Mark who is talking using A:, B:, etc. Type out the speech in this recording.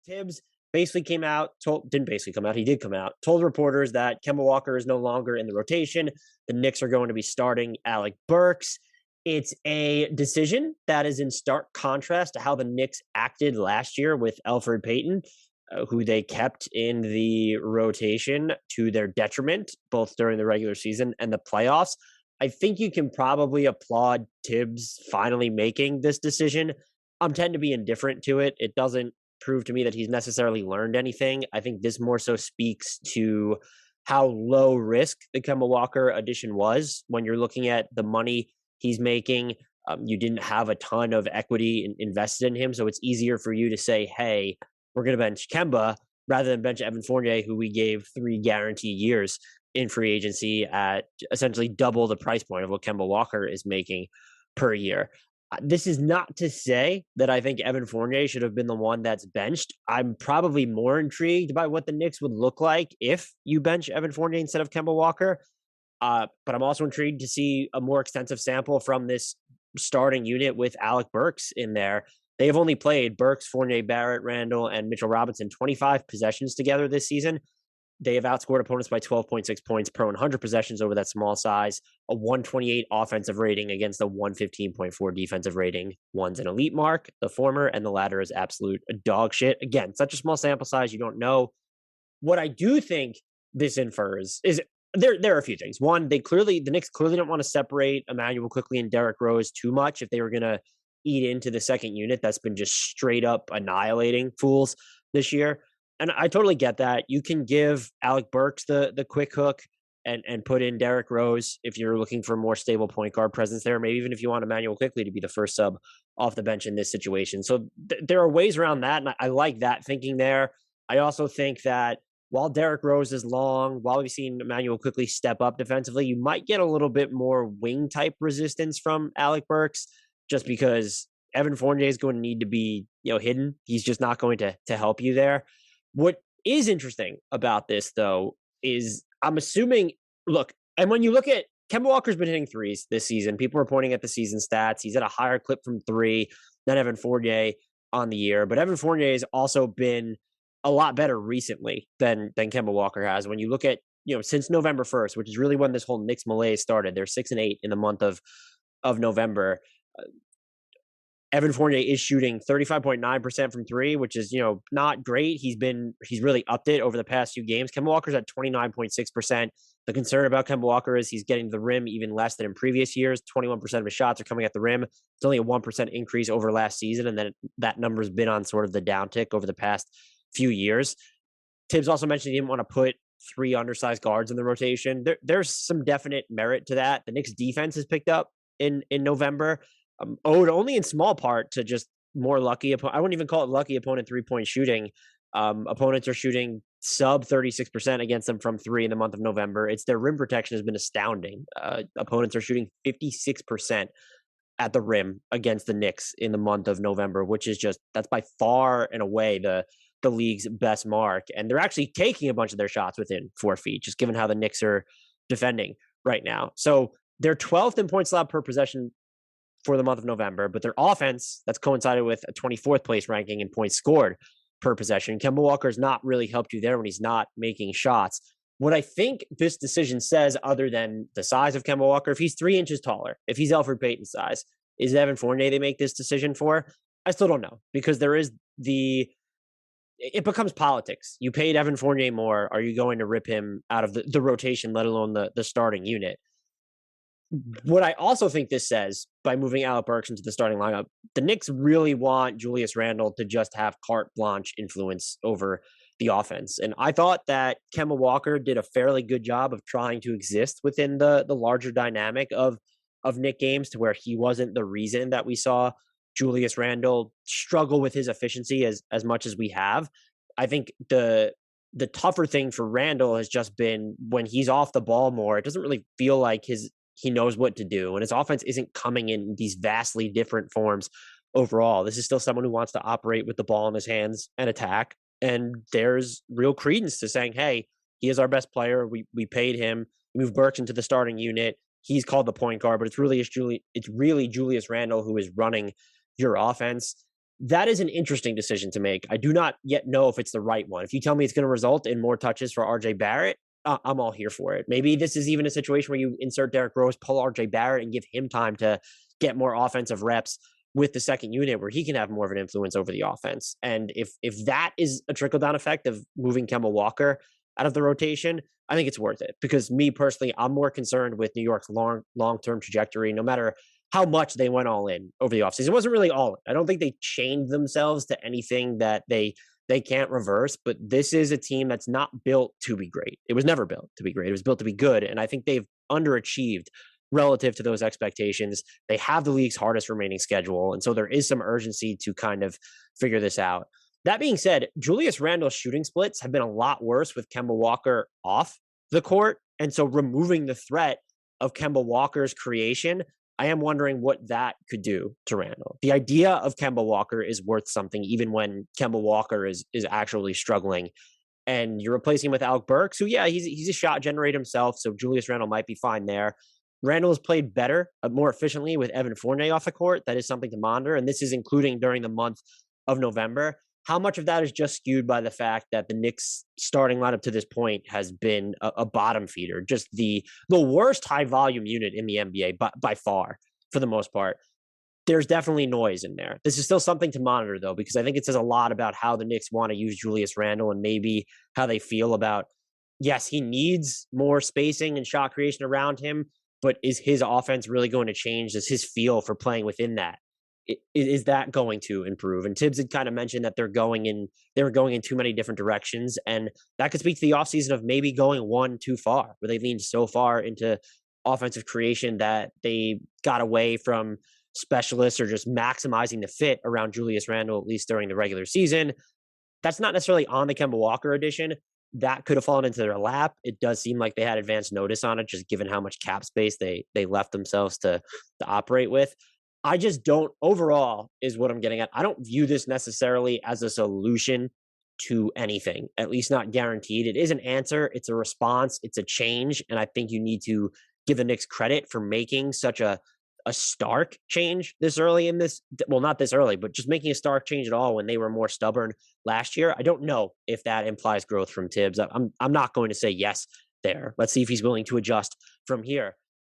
A: Tibbs basically came out, didn't basically come out, he did come out, told reporters that Kemba Walker is no longer in the rotation. The Knicks are going to be starting Alec Burks. It's a decision that is in stark contrast to how the Knicks acted last year with Elfrid Payton, who they kept in the rotation to their detriment, both during the regular season and the playoffs. I think you can probably applaud Tibbs finally making this decision. I'm tend to be indifferent to it. It doesn't prove to me that he's necessarily learned anything. I think this more so speaks to how low risk the Kemba Walker addition was when you're looking at the money he's making. You didn't have a ton of equity invested in him, so it's easier for you to say, hey, we're going to bench Kemba rather than bench Evan Fournier, who we gave 3 guaranteed years in free agency at essentially double the price point of what Kemba Walker is making per year. This is not to say that I think Evan Fournier should have been the one that's benched. I'm probably more intrigued by what the Knicks would look like if you bench Evan Fournier instead of Kemba Walker. But I'm also intrigued to see a more extensive sample from this starting unit with Alec Burks in there. They have only played Burks, Fournier, Barrett, Randle, and Mitchell Robinson 25 possessions together this season. They have outscored opponents by 12.6 points per 100 possessions over that small size, a 128 offensive rating against a 115.4 defensive rating. One's an elite mark, the former, and the latter is absolute dog shit. Again, such a small sample size, you don't know. What I do think this infers is there are a few things. One, the Knicks clearly don't want to separate Emmanuel Quickley and Derrick Rose too much if they were going to eat into the second unit that's been just straight up annihilating fools this year. And I totally get that. You can give Alec Burks the quick hook and put in Derrick Rose if you're looking for a more stable point guard presence there. Maybe even if you want Emmanuel Quickley to be the first sub off the bench in this situation. So there are ways around that, and I like that thinking there. I also think that while Derrick Rose is long, while we've seen Emmanuel Quickley step up defensively, you might get a little bit more wing type resistance from Alec Burks, just because Evan Fournier is going to need to be hidden. He's just not going to help you there. What is interesting about this, though, is I'm assuming, look, and when you look at Kemba Walker's been hitting threes this season, people are pointing at the season stats. He's at a higher clip from 3 than Evan Fournier on the year. But Evan Fournier has also been a lot better recently than Kemba Walker has. When you look at, since November 1st, which is really when this whole Knicks malaise started, they're 6-8 in the month of November. Evan Fournier is shooting 35.9% from 3, which is, not great. He's really upped it over the past few games. Kemba Walker's at 29.6%. The concern about Kemba Walker is he's getting to the rim even less than in previous years. 21% of his shots are coming at the rim. It's only a 1% increase over last season, and then that number's been on sort of the downtick over the past few years. Tibbs also mentioned he didn't want to put 3 undersized guards in the rotation. There's some definite merit to that. The Knicks defense has picked up in November. Owed only in small part to just more lucky. I wouldn't even call it lucky opponent 3-point shooting. Opponents are shooting sub 36% against them from 3 in the month of November. It's their rim protection has been astounding. Opponents are shooting 56% at the rim against the Knicks in the month of November, which is that's by far and away the league's best mark. And they're actually taking a bunch of their shots within 4 feet, just given how the Knicks are defending right now. So they're 12th in points allowed per possession for the month of November, but their offense, that's coincided with a 24th place ranking in points scored per possession. Kemba Walker's not really helped you there when he's not making shots. What I think this decision says, other than the size of Kemba Walker, if he's 3 inches taller, if he's Elfrid Payton's size, is Evan Fournier they make this decision for? I still don't know, because there is it becomes politics. You paid Evan Fournier more. Are you going to rip him out of the rotation, let alone the starting unit? What I also think this says, by moving Alec Burks into the starting lineup, the Knicks really want Julius Randle to just have carte blanche influence over the offense. And I thought that Kemba Walker did a fairly good job of trying to exist within the larger dynamic of Knick games, to where he wasn't the reason that we saw Julius Randle struggle with his efficiency as much as we have. I think the tougher thing for Randle has just been when he's off the ball more, it doesn't really feel like he knows what to do, and his offense isn't coming in these vastly different forms overall. This is still someone who wants to operate with the ball in his hands and attack. And there's real credence to saying, hey, he is our best player. We paid him. We moved Burks into the starting unit. He's called the point guard, but it's really Julius Randle who is running your offense. That is an interesting decision to make. I do not yet know if it's the right one. If you tell me it's going to result in more touches for RJ Barrett, I'm all here for it. Maybe this is even a situation where you insert Derrick Rose, pull RJ Barrett, and give him time to get more offensive reps with the second unit where he can have more of an influence over the offense. And if that is a trickle-down effect of moving Kemba Walker out of the rotation, I think it's worth it. Because me personally, I'm more concerned with New York's long-term trajectory, no matter how much they went all in over the offseason. It wasn't really all in. I don't think they chained themselves to anything that they can't reverse, but this is a team that's not built to be great. It was never built to be great. It was built to be good. And I think they've underachieved relative to those expectations. They have the league's hardest remaining schedule. And so there is some urgency to kind of figure this out. That being said, Julius Randle's shooting splits have been a lot worse with Kemba Walker off the court. And so removing the threat of Kemba Walker's creation, I am wondering what that could do to Randle. The idea of Kemba Walker is worth something, even when Kemba Walker is actually struggling. And you're replacing him with Alec Burks, who, yeah, he's a shot generator himself, so Julius Randle might be fine there. Randle has played better, more efficiently with Evan Fournier off the court. That is something to monitor, and this is including during the month of November. How much of that is just skewed by the fact that the Knicks starting lineup to this point has been a bottom feeder, just the worst high volume unit in the NBA by far for the most part. There's definitely noise in there. This is still something to monitor though, because I think it says a lot about how the Knicks want to use Julius Randle and maybe how they feel about, yes, he needs more spacing and shot creation around him, but is his offense really going to change? Does his feel for playing within that? Is that going to improve? And Tibbs had kind of mentioned that they were going in too many different directions. And that could speak to the offseason of maybe going one too far, where they leaned so far into offensive creation that they got away from specialists or just maximizing the fit around Julius Randle, at least during the regular season. That's not necessarily on the Kemba Walker edition. That could have fallen into their lap. It does seem like they had advance notice on it, just given how much cap space they left themselves to operate with. I just don't, overall, is what I'm getting at. I don't view this necessarily as a solution to anything, at least not guaranteed. It is an answer. It's a response. It's a change. And I think you need to give the Knicks credit for making such a stark change this early in this. Well, not this early, but just making a stark change at all when they were more stubborn last year. I don't know if that implies growth from Tibbs. I'm not going to say yes there. Let's see if he's willing to adjust from here.